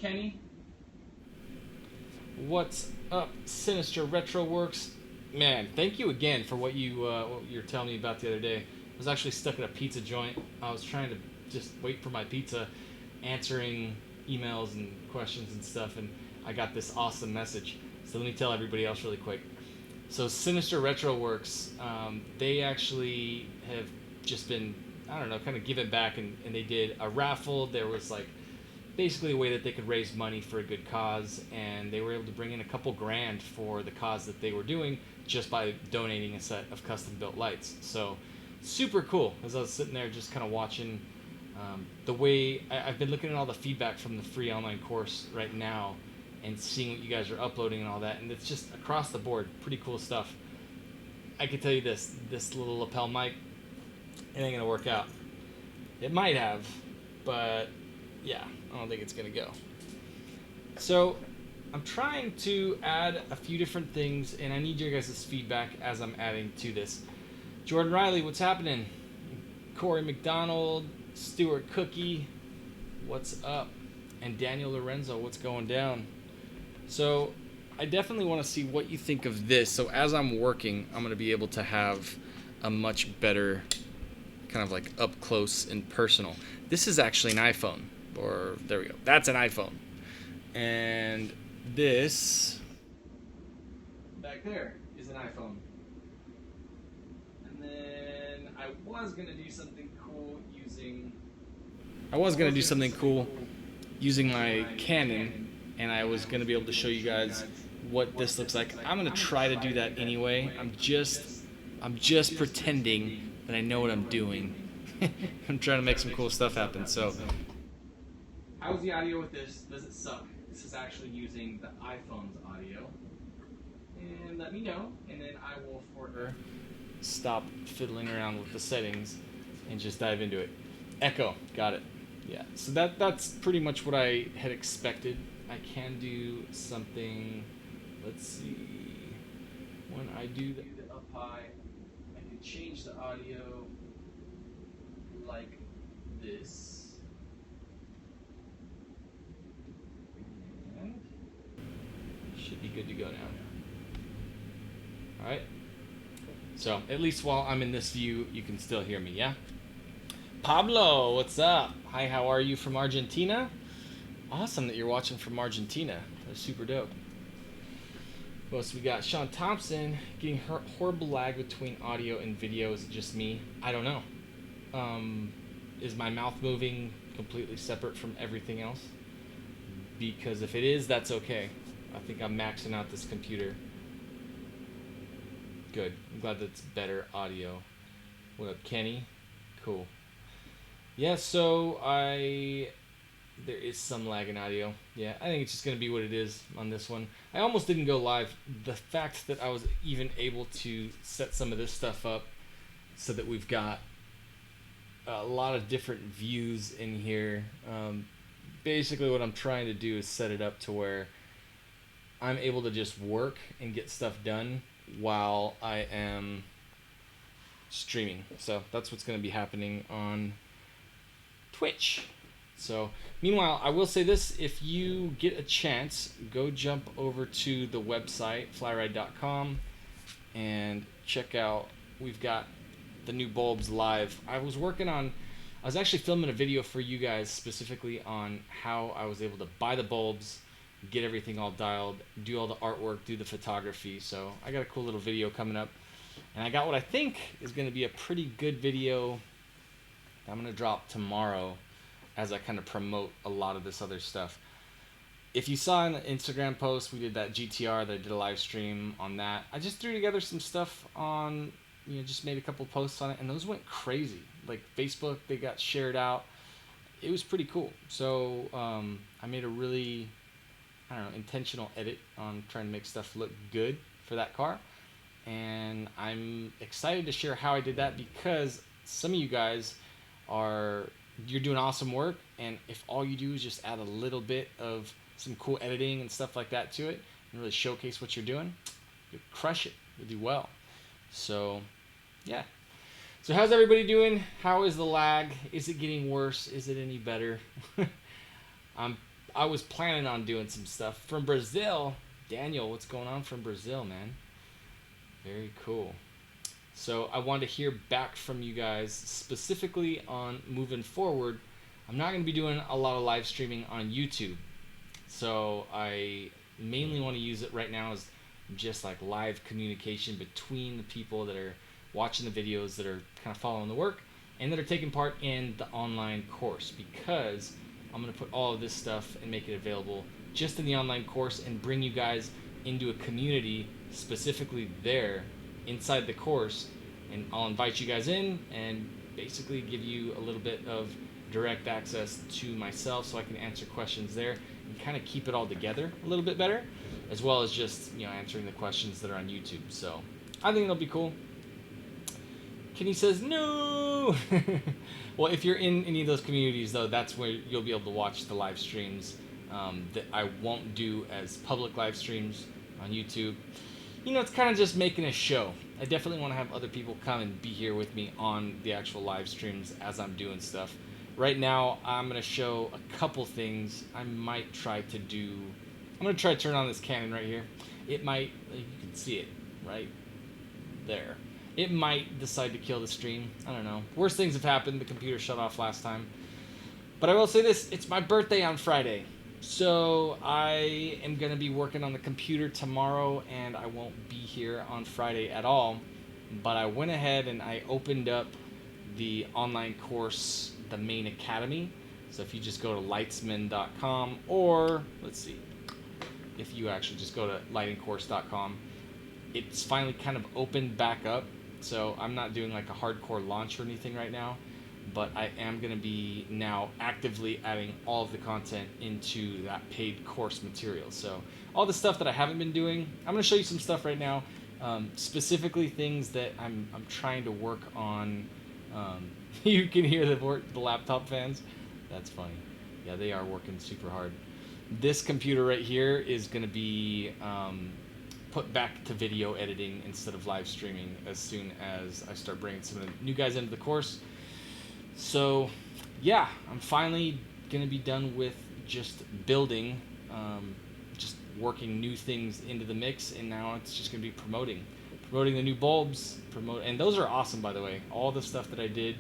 Kenny. What's up, Sinister Retro Works? Man, thank you again for what you're telling me about the other day. I was actually stuck at a pizza joint. I was trying to just wait for my pizza, answering emails and questions and stuff, and I got this awesome message. So let me tell everybody else really quick. So Sinister Retro Works, they actually have just been, I don't know, kind of giving back, and they did a raffle. There was like basically a way that they could raise money for a good cause, and they were able to bring in a couple grand for the cause that they were doing just by donating a set of custom built lights. So super cool. As I was sitting there just kind of watching the way I've been looking at all the feedback from the free online course right now and seeing what you guys are uploading and all that, and it's just across the board pretty cool stuff. I can tell you this little lapel mic, it ain't gonna work out. It might have, but yeah, I don't think it's gonna go. So I'm trying to add a few different things, and I need your guys' feedback as I'm adding to this. Jordan Riley, what's happening? Corey McDonald, Stuart Cookie, what's up? And Daniel Lorenzo, what's going down? So I definitely want to see what you think of this. So as I'm working, I'm going to be able to have a much better kind of like up close and personal. This is actually an iPhone, or there we go. That's an iPhone. And this back there is an iPhone. And then I was going to do something cool using my Canon, and I was going to be able to show you guys what this looks like. I'm going to try to do that anyway. I'm just pretending that I know what I'm doing. I'm trying to make some cool stuff happen. So how's the audio with this? Does it suck? This is actually using the iPhone's audio. And let me know, and then I will stop fiddling around with the settings and just dive into it. Echo, got it. Yeah, so that's pretty much what I had expected. I can do something, let's see, when I do the up high, I can change the audio like this. And should be good to go now. Alright, so at least while I'm in this view, you can still hear me, yeah? Pablo, what's up? Hi, how are you from Argentina? Awesome that you're watching from Argentina. That's super dope. What else we got? Sean Thompson, getting horrible lag between audio and video. Is it just me? I don't know. Is my mouth moving completely separate from everything else? Because if it is, that's okay. I think I'm maxing out this computer. Good. I'm glad that's better audio. What up, Kenny? Cool. Yeah, so there is some lag in audio. Yeah, I think it's just going to be what it is on this one. I almost didn't go live. The fact that I was even able to set some of this stuff up so that we've got a lot of different views in here. Basically what I'm trying to do is set it up to where I'm able to just work and get stuff done while I am streaming. So that's what's going to be happening on Twitch. So meanwhile, I will say this: if you get a chance, go jump over to the website FlyRyde.com and check out, we've got the new bulbs live. I was actually filming a video for you guys specifically on how I was able to buy the bulbs, get everything all dialed, do all the artwork, do the photography. So I got a cool little video coming up, and I got what I think is going to be a pretty good video that I'm going to drop tomorrow as I kind of promote a lot of this other stuff. If you saw in the Instagram post, we did that GTR, that I did a live stream on that. I just threw together some stuff on, just made a couple posts on it, and those went crazy. Like Facebook, they got shared out. It was pretty cool. So I made a really, intentional edit on trying to make stuff look good for that car. And I'm excited to share how I did that, because some of you guys you're doing awesome work, and if all you do is just add a little bit of some cool editing and stuff like that to it and really showcase what you're doing, you'll crush it. You'll do well. So yeah. So how's everybody doing? How is the lag? Is it getting worse? Is it any better? I'm I was planning on doing some stuff from Brazil. Daniel, what's going on from Brazil, man? Very cool. So I wanted to hear back from you guys specifically on moving forward. I'm not going to be doing a lot of live streaming on YouTube. So I mainly want to use it right now as just like live communication between the people that are watching the videos, that are kind of following the work, and that are taking part in the online course, because I'm going to put all of this stuff and make it available just in the online course and bring you guys into a community specifically there inside the course. And I'll invite you guys in and basically give you a little bit of direct access to myself so I can answer questions there and kind of keep it all together a little bit better, as well as just, you know, answering the questions that are on YouTube. So I think it'll be cool. Kenny says no. Well, if you're in any of those communities, though, that's where you'll be able to watch the live streams that I won't do as public live streams on YouTube. You know, it's kind of just making a show. I definitely want to have other people come and be here with me on the actual live streams as I'm doing stuff. Right now, I'm going to show a couple things. I might try to do... I'm going to try to turn on this cannon right here. It might... You can see it right there. It might decide to kill the stream. I don't know. Worst things have happened. The computer shut off last time. But I will say this. It's my birthday on Friday. So I am going to be working on the computer tomorrow, and I won't be here on Friday at all. But I went ahead and I opened up the online course, the main academy. So if you just go to lightsman.com, or let's see, if you actually just go to lightingcourse.com, it's finally kind of opened back up. So I'm not doing like a hardcore launch or anything right now, but I am going to be now actively adding all of the content into that paid course material. So all the stuff that I haven't been doing, I'm going to show you some stuff right now, specifically things that I'm trying to work on. You can hear the laptop fans. That's funny. Yeah, they are working super hard. This computer right here is going to be put back to video editing instead of live streaming as soon as I start bringing some of the new guys into the course. So yeah, I'm finally going to be done with just building, just working new things into the mix, and now it's just going to be promoting the new bulbs, and those are awesome, by the way. All the stuff that I did,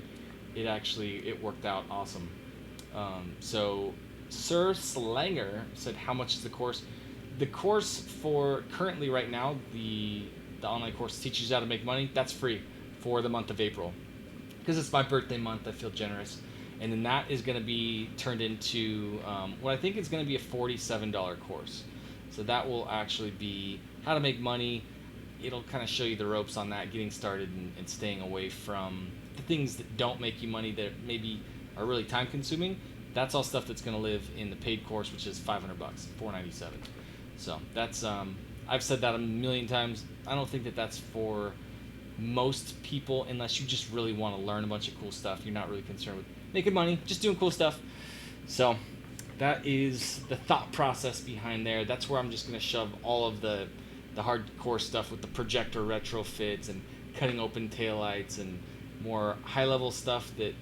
it worked out awesome. So Sir Slanger said, how much is the course? The course for currently right now, the online course teaches you how to make money. That's free for the month of April. Because it's my birthday month, I feel generous. And then that is going to be turned into what I think is going to be a $47 course. So that will actually be how to make money. It'll kind of show you the ropes on that, getting started and staying away from the things that don't make you money, that maybe are really time consuming. That's all stuff that's going to live in the paid course, which is $500, $497. So that's I've said that a million times. I don't think that that's for most people, unless you just really want to learn a bunch of cool stuff. You're not really concerned with making money, just doing cool stuff. So that is the thought process behind there. That's where I'm just going to shove all of the hardcore stuff with the projector retrofits and cutting open taillights and more high-level stuff that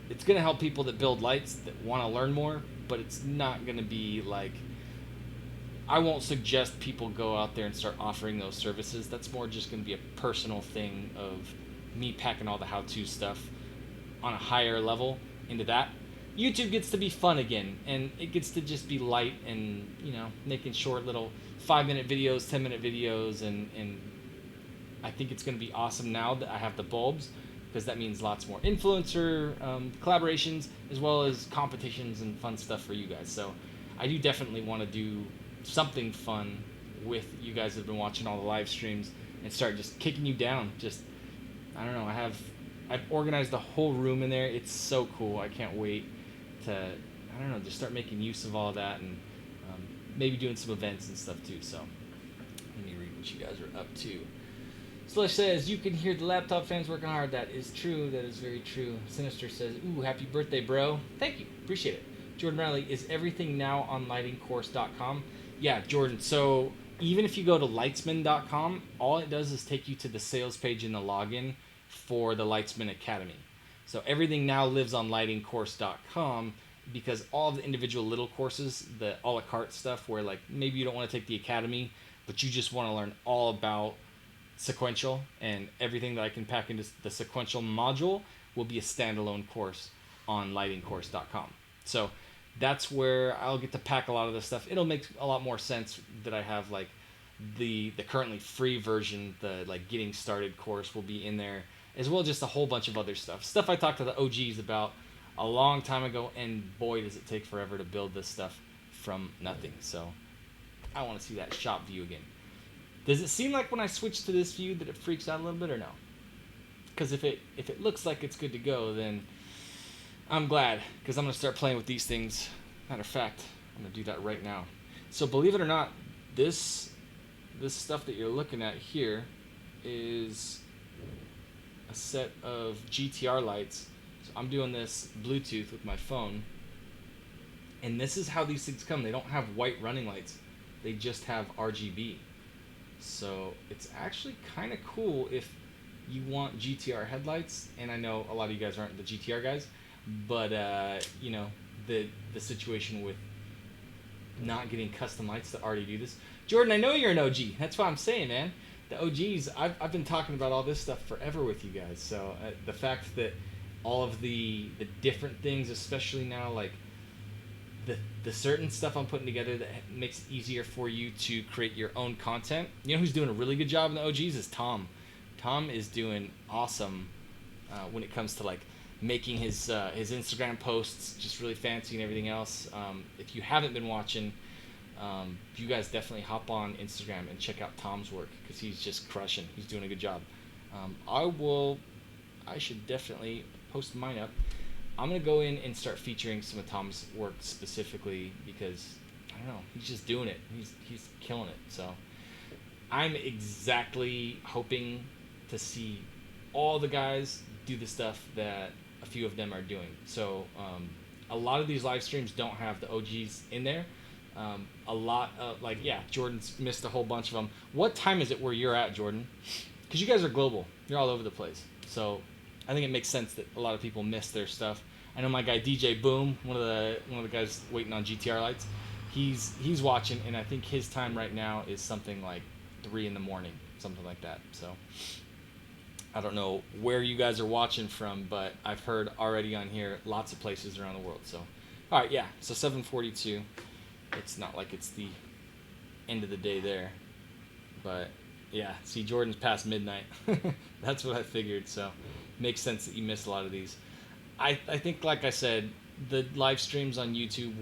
it's going to help people that build lights that want to learn more, but it's not going to be like, I won't suggest people go out there and start offering those services. That's more just going to be a personal thing of me packing all the how-to stuff on a higher level into that. YouTube gets to be fun again, and it gets to just be light and, you know, making short little 5-minute videos, 10-minute videos, and I think it's going to be awesome now that I have the bulbs, because that means lots more influencer collaborations, as well as competitions and fun stuff for you guys. So I do definitely want to do something fun with you guys that have been watching all the live streams and start just kicking you down. Just, I don't know, I've organized the whole room in there. It's so cool. I can't wait to, I don't know, just start making use of all of that, and maybe doing some events and stuff too. So let me read what you guys are up to. Slush says, you can hear the laptop fans working hard. That is true. That is very true. Sinister says, ooh, happy birthday, bro. Thank you. Appreciate it. Jordan Riley, is everything now on lightingcourse.com? Yeah, Jordan. So even if you go to lightsman.com, all it does is take you to the sales page in the login for the Lightsman Academy. So everything now lives on lightingcourse.com. because all of the individual little courses, the a la carte stuff, where like maybe you don't want to take the academy, but you just want to learn all about sequential and everything that I can pack into the sequential module, will be a standalone course on lightingcourse.com. So that's where I'll get to pack a lot of this stuff. It'll make a lot more sense that I have like the currently free version, the like getting started course will be in there, as well as just a whole bunch of other stuff I talked to the OGs about a long time ago, and boy does it take forever to build this stuff from nothing. So I want to see that shop view again. Does it seem like when I switch to this view that it freaks out a little bit, or no? Because if it looks like it's good to go, then I'm glad, because I'm going to start playing with these things. Matter of fact, I'm going to do that right now. So believe it or not, this stuff that you're looking at here is a set of GTR lights. So I'm doing this Bluetooth with my phone, and this is how these things come. They don't have white running lights. They just have RGB. So it's actually kind of cool if you want GTR headlights, and I know a lot of you guys aren't the GTR guys, but you know, the situation with not getting custom lights that already do this. Jordan, I know you're an OG. That's what I'm saying, man. The OGs, I've been talking about all this stuff forever with you guys. So the fact that all of the different things, especially now, like the certain stuff I'm putting together that makes it easier for you to create your own content. You know who's doing a really good job in the OGs is Tom. Tom is doing awesome when it comes to like making his Instagram posts just really fancy and everything else. If you haven't been watching, you guys definitely hop on Instagram and check out Tom's work, because he's just crushing. He's doing a good job. I should definitely post mine up. I'm going to go in and start featuring some of Tom's work specifically, because I don't know, he's just doing it. He's killing it. So I'm exactly hoping to see all the guys do the stuff that a few of them are doing. So a lot of these live streams don't have the OGs in there. A lot of, like, yeah, Jordan's missed a whole bunch of them. What time is it where you're at, Jordan? Because you guys are global. You're all over the place. So I think it makes sense that a lot of people miss their stuff. I know my guy DJ Boom, one of the guys waiting on GTR lights. He's watching, and I think his time right now is something like 3 a.m, something like that. So I don't know where you guys are watching from, but I've heard already on here lots of places around the world. So all right, yeah. So 7:42. It's not like it's the end of the day there, but yeah. See, Jordan's past midnight. That's what I figured. So makes sense that you missed a lot of these. I think, like I said, the live streams on YouTube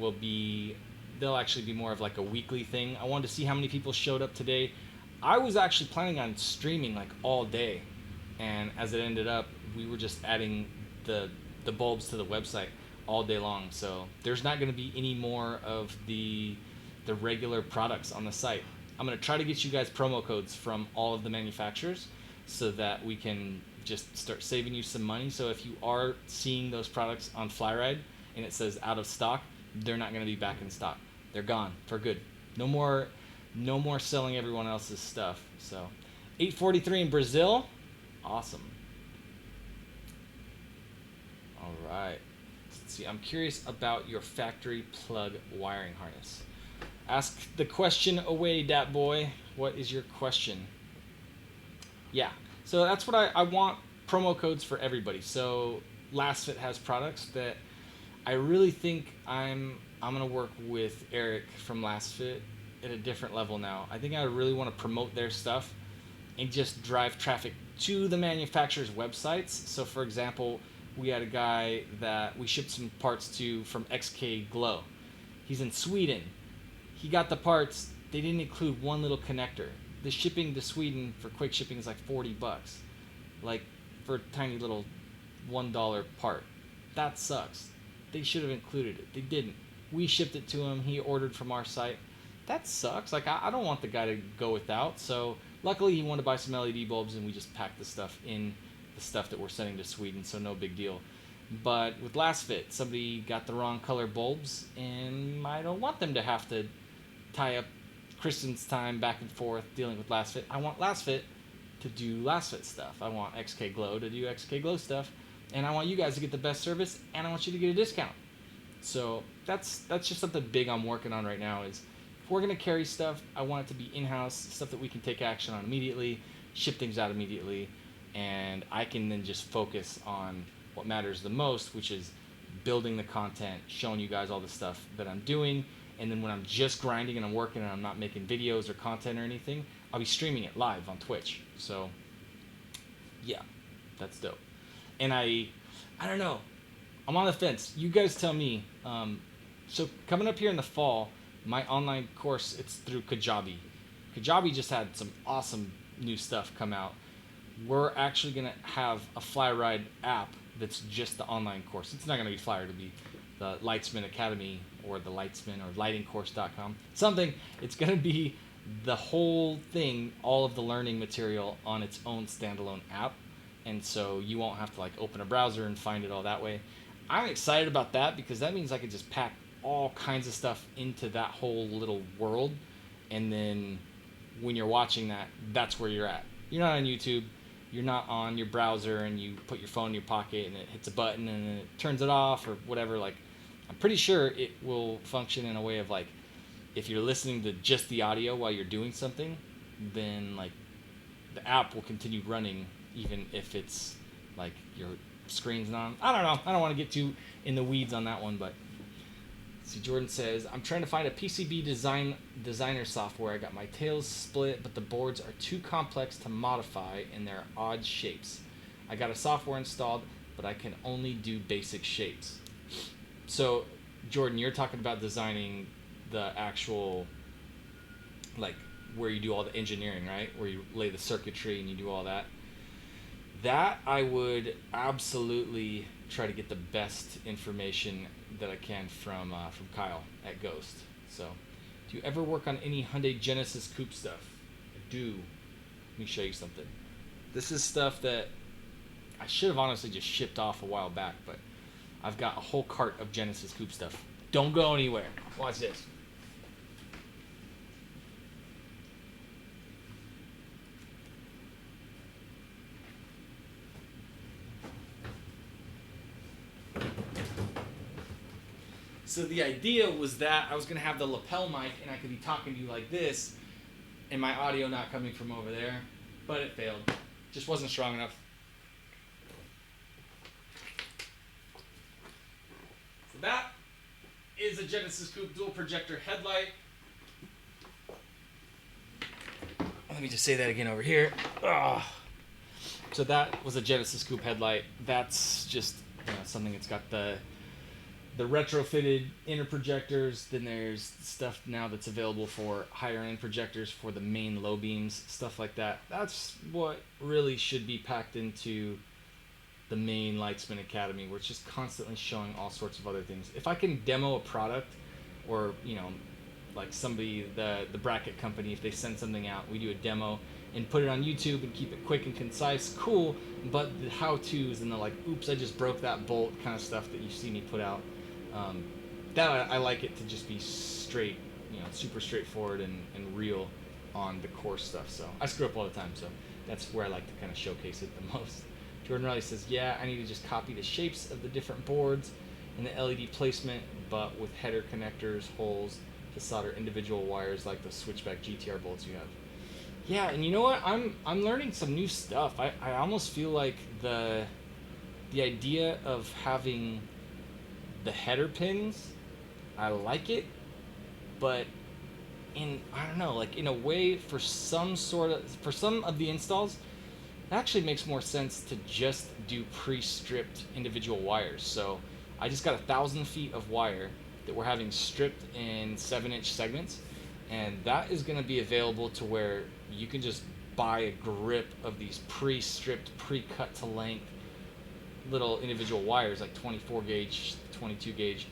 they'll actually be more of like a weekly thing. I wanted to see how many people showed up today. I was actually planning on streaming like all day, and as it ended up, we were just adding the bulbs to the website all day long. So there's not going to be any more of the regular products on the site. I'm going to try to get you guys promo codes from all of the manufacturers so that we can just start saving you some money. So if you are seeing those products on FlyRyde and it says out of stock, they're not going to be back in stock. They're gone for good. No more selling everyone else's stuff. So 8:43 in Brazil. Awesome. All right. Let's see. I'm curious about your factory plug wiring harness. Ask the question away, dat boy. What is your question? Yeah. So that's what I want, promo codes for everybody. So LastFit has products that I really think I'm going to work with Eric from LastFit at a different level now. I think I really want to promote their stuff and just drive traffic to the manufacturer's websites. So for example, we had a guy that we shipped some parts to from XK Glow. He's in Sweden. He got the parts. They didn't include one little connector. The shipping to Sweden for quick shipping is like $40, like for a tiny little $1 part. That sucks. They should have included it. They didn't. We shipped it to him. He ordered from our site. That sucks. Like I don't want the guy to go without. So luckily he wanted to buy some LED bulbs, and we just packed the stuff in the stuff that we're sending to Sweden. So no big deal. But with LastFit, somebody got the wrong color bulbs, and I don't want them to have to tie up Kristen's time back and forth dealing with LastFit. I want LastFit to do LastFit stuff. I want XK Glow to do XK Glow stuff. And I want you guys to get the best service, and I want you to get a discount. So that's just something big I'm working on right now. Is if we're gonna carry stuff, I want it to be in-house stuff that we can take action on immediately, ship things out immediately, and I can then just focus on what matters the most, which is building the content, showing you guys all the stuff that I'm doing, and then when I'm just grinding and I'm working and I'm not making videos or content or anything, I'll be streaming it live on Twitch. So yeah, that's dope. And I don't know. I'm on the fence. You guys tell me. So coming up here in the fall, my online course, it's through Kajabi. Kajabi just had some awesome new stuff come out. We're actually gonna have a FlyRyde app that's just the online course. It's not gonna be FlyRyde, it'll be the Lightsman Academy or the Lightsman or lightingcourse.com. Something. It's gonna be the whole thing, all of the learning material on its own standalone app, and so you won't have to like open a browser and find it all that way. I'm excited about that because that means I can just pack all kinds of stuff into that whole little world, and then when you're watching that, that's where you're at. You're not on YouTube, you're not on your browser and you put your phone in your pocket and it hits a button and then it turns it off or whatever. Like, I'm pretty sure it will function in a way of like, if you're listening to just the audio while you're doing something, then like the app will continue running even if it's like your screen's not on. I don't know. I don't want to get too in the weeds on that one, but see, Jordan says, I'm trying to find a PCB designer software. I got my tails split, but the boards are too complex to modify and they're odd shapes. I got a software installed, but I can only do basic shapes. So, Jordan, you're talking about designing the actual, like, where you do all the engineering, right? Where you lay the circuitry and you do all that. That I would absolutely try to get the best information that I can from Kyle at Ghost. So, do you ever work on any Hyundai Genesis coupe stuff? I do. Let me show you something. This is stuff that I should have honestly just shipped off a while back, but I've got a whole cart of Genesis coupe stuff. Don't go anywhere. Watch this. So the idea was that I was going to have the lapel mic and I could be talking to you like this and my audio not coming from over there, but it failed. Just wasn't strong enough. So that is a Genesis Coupe dual projector headlight. Let me just say that again over here. Ugh. So that was a Genesis Coupe headlight. That's just something that's got the retrofitted inner projectors. Then there's stuff now that's available for higher end projectors for the main low beams, stuff like that. That's what really should be packed into the main Lightsman Academy, where it's just constantly showing all sorts of other things. If I can demo a product, or like somebody, the bracket company, if they send something out, we do a demo and put it on YouTube and keep it quick and concise, cool. But the how-tos and the like, oops, I just broke that bolt kind of stuff that you see me put out, that I like it to just be straight, super straightforward and real on the core stuff. So I screw up all the time, so that's where I like to kind of showcase it the most. Jordan Riley says, yeah, I need to just copy the shapes of the different boards and the LED placement, but with header connectors, holes to solder individual wires like the switchback GTR bolts you have. Yeah, and you know what? I'm learning some new stuff. I almost feel like the idea of having the header pins, I like it, but I don't know, like in a way for some of the installs, it actually makes more sense to just do pre-stripped individual wires. So I just got 1,000 feet of wire that we're having stripped in 7-inch segments, and that is going to be available to where you can just buy a grip of these pre-stripped, pre-cut to length little individual wires, like 24 gauge, 22 gauge,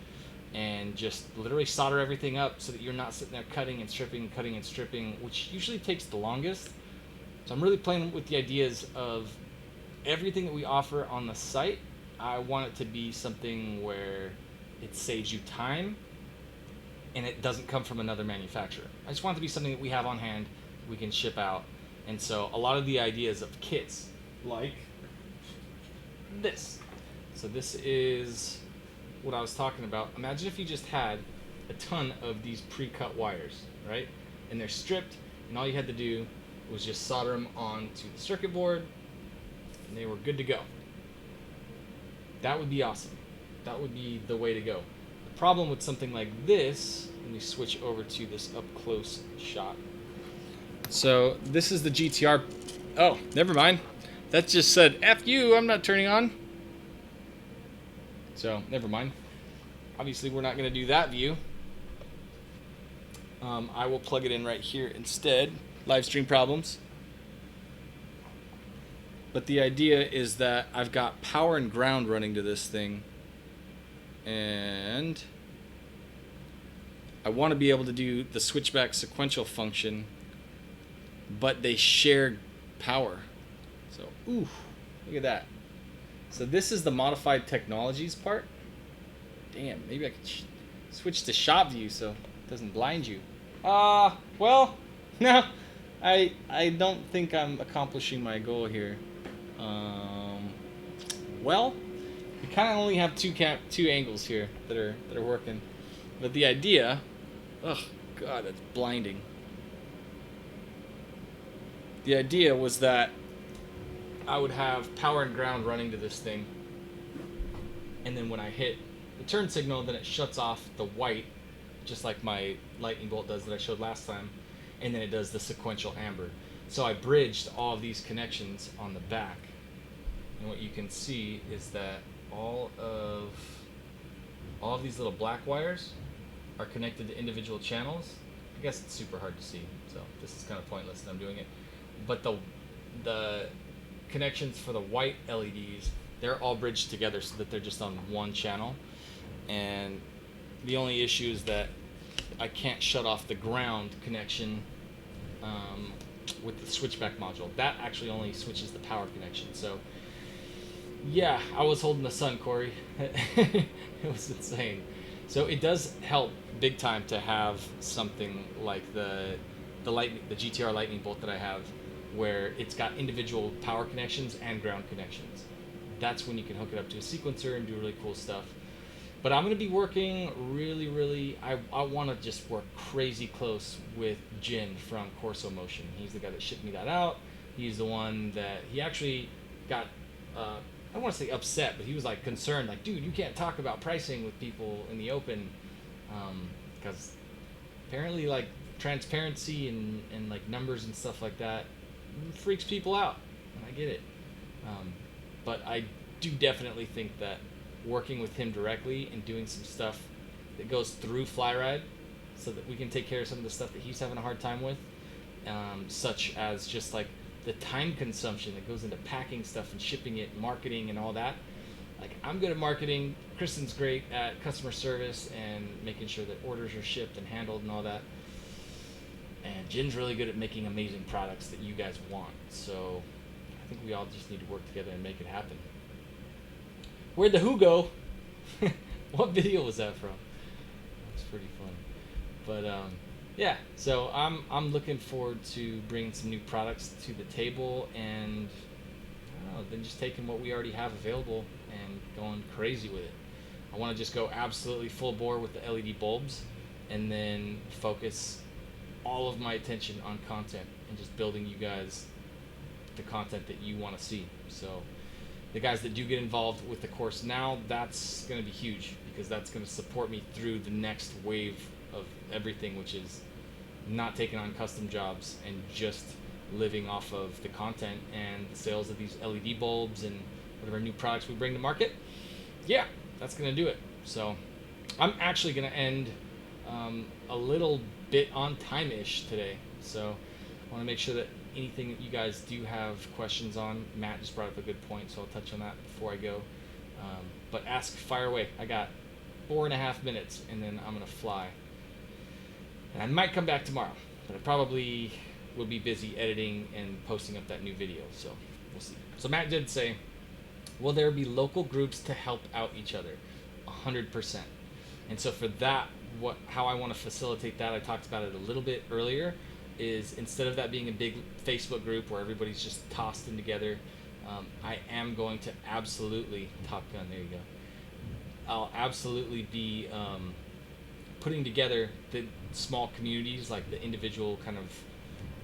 and just literally solder everything up so that you're not sitting there cutting and stripping, which usually takes the longest. So I'm really playing with the ideas of everything that we offer on the site. I want it to be something where it saves you time and it doesn't come from another manufacturer. I just want it to be something that we have on hand, we can ship out. And so a lot of the ideas of kits, like this. So this is what I was talking about. Imagine if you just had a ton of these pre-cut wires, right? And they're stripped, and all you had to do was just solder them onto the circuit board, and they were good to go. That would be awesome. That would be the way to go. The problem with something like this, let me switch over to this up close shot. So this is the GTR. Oh, never mind. That just said, F you, I'm not turning on. So, never mind. Obviously, we're not going to do that view. I will plug it in right here instead. Live stream problems. But the idea is that I've got power and ground running to this thing. And I want to be able to do the switchback sequential function, but they share power. So, ooh, look at that. So this is the modified technologies part. Damn, maybe I could switch to shot view so it doesn't blind you. Well, no, I don't think I'm accomplishing my goal here. Well, we kind of only have two angles here that are working, but the idea, oh god, that's blinding. The idea was that I would have power and ground running to this thing, and then when I hit the turn signal, then it shuts off the white, just like my lightning bolt does that I showed last time, and then it does the sequential amber. So I bridged all of these connections on the back, and what you can see is that all of these little black wires are connected to individual channels. I guess it's super hard to see, so this is kind of pointless that I'm doing it. But the connections for the white LEDs, they're all bridged together so that they're just on one channel. And the only issue is that I can't shut off the ground connection with the switchback module. That actually only switches the power connection. So yeah, I was holding the sun, Corey. It was insane. So it does help big time to have something like the GTR lightning bolt that I have, where it's got individual power connections and ground connections. That's when you can hook it up to a sequencer and do really cool stuff. But I'm going to be working really, I want to just work crazy close with Jin from Corso Motion. He's the guy that shipped me that out. He's the one that, he actually got, I don't want to say upset, but he was like concerned, like, dude, you can't talk about pricing with people in the open, because apparently like transparency and like numbers and stuff like that freaks people out, and I get it. But I do definitely think that working with him directly and doing some stuff that goes through FlyRyde so that we can take care of some of the stuff that he's having a hard time with, such as just like the time consumption that goes into packing stuff and shipping it, marketing and all that. Like, I'm good at marketing, Kristen's great at customer service and making sure that orders are shipped and handled and all that. And Jin's really good at making amazing products that you guys want. So I think we all just need to work together and make it happen. Where'd the who go? What video was that from? It's pretty funny. But yeah, so I'm looking forward to bringing some new products to the table, and I don't know, then just taking what we already have available and going crazy with it. I want to just go absolutely full bore with the LED bulbs, and then focus all of my attention on content and just building you guys the content that you want to see. So the guys that do get involved with the course now, that's going to be huge, because that's going to support me through the next wave of everything, which is not taking on custom jobs and just living off of the content and the sales of these LED bulbs and whatever new products we bring to market. Yeah, that's going to do it. So I'm actually going to end a little bit on time-ish today. So I want to make sure that anything that you guys do have questions on, Matt just brought up a good point, so I'll touch on that before I go. But fire away. I got 4.5 minutes, and then I'm gonna fly. And I might come back tomorrow, but I probably will be busy editing and posting up that new video, so we'll see. So Matt did say, will there be local groups to help out each other? 100%. And so for that, how I want to facilitate that, I talked about it a little bit earlier, is instead of that being a big Facebook group where everybody's just tossed in together, I am going to absolutely, Top Gun, there you go, I'll absolutely be putting together the small communities, like the individual kind of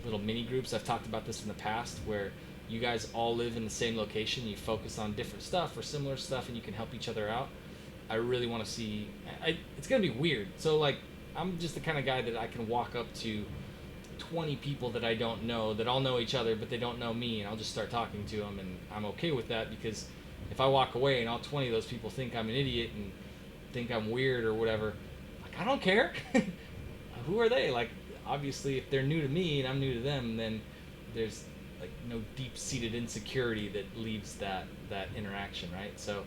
little mini groups. I've talked about this in the past, where you guys all live in the same location, you focus on different stuff or similar stuff, and you can help each other out. I really want to see. It's gonna be weird. So like, I'm just the kind of guy that I can walk up to 20 people that I don't know, that all know each other, but they don't know me, and I'll just start talking to them, and I'm okay with that, because if I walk away and all 20 of those people think I'm an idiot and think I'm weird or whatever, like, I don't care. Who are they? Like, obviously, if they're new to me and I'm new to them, then there's like no deep-seated insecurity that leaves that interaction, right? So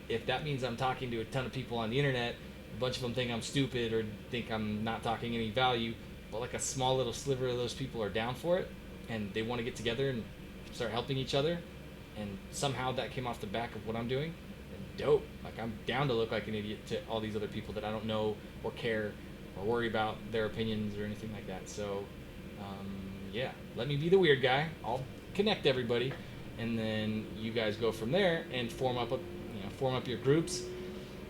if that means I'm talking to a ton of people on the internet, a bunch of them think I'm stupid or think I'm not talking any value, but like a small little sliver of those people are down for it, and they want to get together and start helping each other, and somehow that came off the back of what I'm doing, then dope. Like, I'm down to look like an idiot to all these other people that I don't know or care or worry about their opinions or anything like that. So yeah, let me be the weird guy. I'll connect everybody, and then you guys go from there and form up your groups.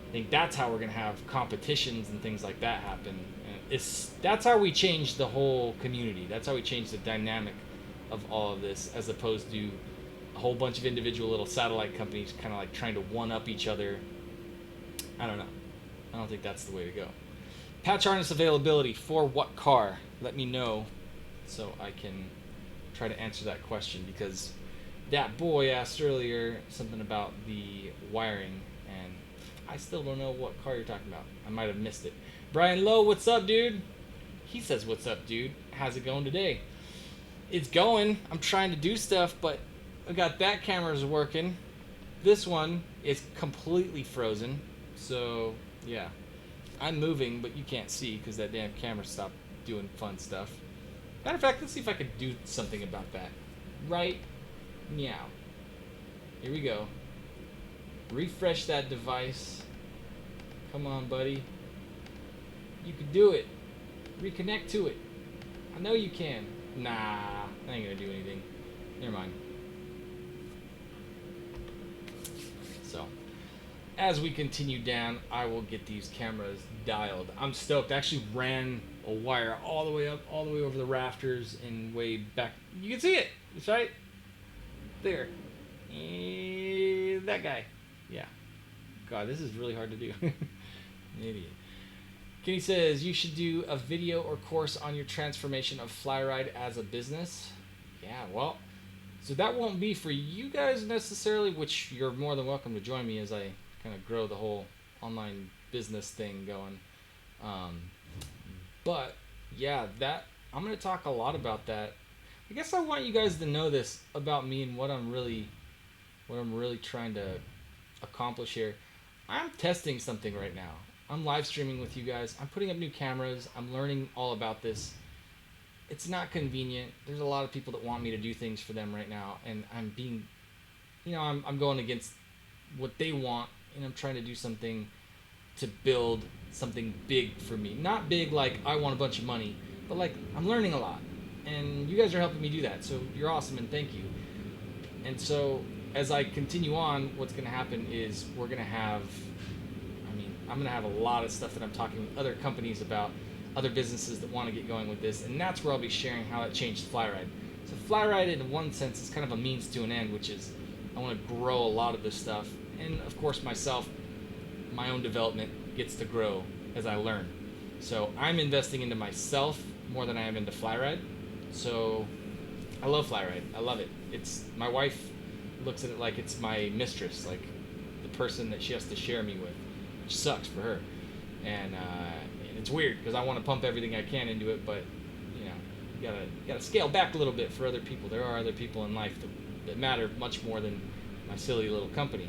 I think that's how we're gonna have competitions and things like that happen. And that's how we change the whole community. That's how we change the dynamic of all of this, as opposed to a whole bunch of individual little satellite companies kind of like trying to one up each other. I don't know. I don't think that's the way to go. Patch harness availability for what car? Let me know so I can try to answer that question, because that boy asked earlier something about the wiring, and I still don't know what car you're talking about. I might have missed it. Brian Lowe, what's up, dude? He says, what's up, dude? How's it going today? It's going. I'm trying to do stuff, but I got that camera's working. This one is completely frozen. So, yeah. I'm moving, but you can't see because that damn camera stopped doing fun stuff. Matter of fact, let's see if I could do something about that. Right? Meow. Here we go. Refresh that device. Come on, buddy. You can do it. Reconnect to it. I know you can. Nah, I ain't gonna do anything. Never mind. So, as we continue down, I will get these cameras dialed. I'm stoked. I actually ran a wire all the way up, all the way over the rafters and way back. You can see it. It's right there. That guy. Yeah. God, this is really hard to do. An idiot. Kenny says, you should do a video or course on your transformation of FlyRyde as a business. Yeah, well, so that won't be for you guys necessarily, which you're more than welcome to join me as I kind of grow the whole online business thing going. But yeah, that I'm going to talk a lot about that. I guess I want you guys to know this about me and what I'm really trying to accomplish here. I'm testing something right now. I'm live streaming with you guys. I'm putting up new cameras. I'm learning all about this. It's not convenient. There's a lot of people that want me to do things for them right now, and I'm being, I'm going against what they want, and I'm trying to do something to build something big for me. Not big like I want a bunch of money, but like I'm learning a lot, and you guys are helping me do that. So you're awesome, and thank you. And so as I continue on, what's going to happen is I'm going to have a lot of stuff that I'm talking with other companies about, other businesses that want to get going with this, and that's where I'll be sharing how it changed FlyRyde. So FlyRyde, in one sense, is kind of a means to an end, which is I want to grow a lot of this stuff, and of course myself, my own development gets to grow as I learn. So I'm investing into myself more than I am into FlyRyde. So I love FlyRyde. I love it. It's my wife looks at it like it's my mistress, like the person that she has to share me with, which sucks for her. And it's weird because I want to pump everything I can into it, but you gotta scale back a little bit for other people. There are other people in life that matter much more than my silly little company.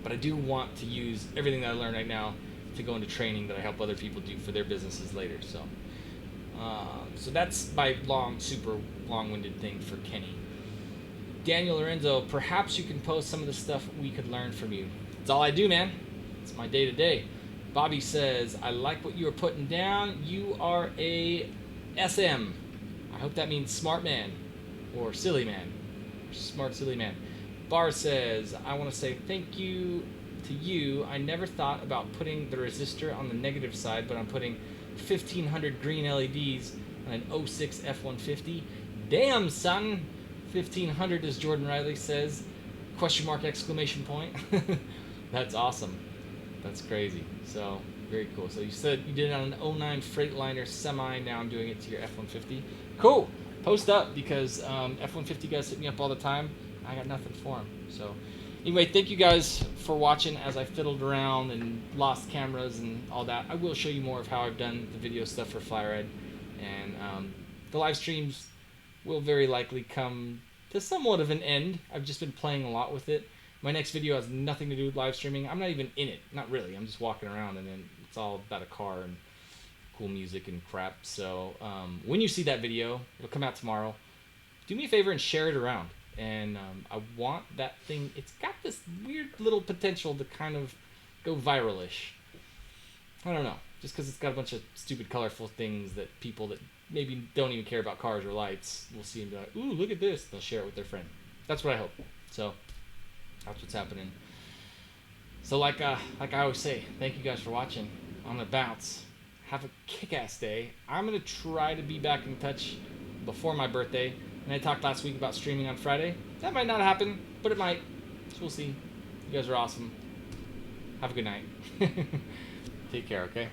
But I do want to use everything that I learn right now to go into training that I help other people do for their businesses later. So, so that's my super long-winded thing for Kenny. Daniel Lorenzo, perhaps you can post some of the stuff we could learn from you. That's all I do, man. It's my day-to-day. Bobby says, I like what you are putting down. You are a SM. I hope that means smart man or silly man. Smart, silly man. Bar says, I want to say thank you to you, I never thought about putting the resistor on the negative side, but I'm putting 1500 green LEDs on an 06 F-150. Damn, son! 1500, as Jordan Riley says. Question mark, exclamation point. That's awesome. That's crazy. So, very cool. So you said you did it on an 09 Freightliner Semi. Now I'm doing it to your F-150. Cool. Post up, because F-150 guys hit me up all the time. I got nothing for them. So anyway, thank you guys for watching as I fiddled around and lost cameras and all that. I will show you more of how I've done the video stuff for FlyRyde. And the live streams will very likely come to somewhat of an end. I've just been playing a lot with it. My next video has nothing to do with live streaming. I'm not even in it. Not really. I'm just walking around, and then it's all about a car and cool music and crap. So when you see that video, it'll come out tomorrow. Do me a favor and share it around. And I want that thing. It's got this weird little potential to kind of go viral-ish. I don't know. Just because it's got a bunch of stupid, colorful things that people that maybe don't even care about cars or lights will see and be like, ooh, look at this. They'll share it with their friend. That's what I hope. So that's what's happening. So like I always say, thank you guys for watching. I'm going to bounce. Have a kick-ass day. I'm going to try to be back in touch before my birthday. And I talked last week about streaming on Friday. That might not happen, but it might. So we'll see. You guys are awesome. Have a good night. Take care, okay?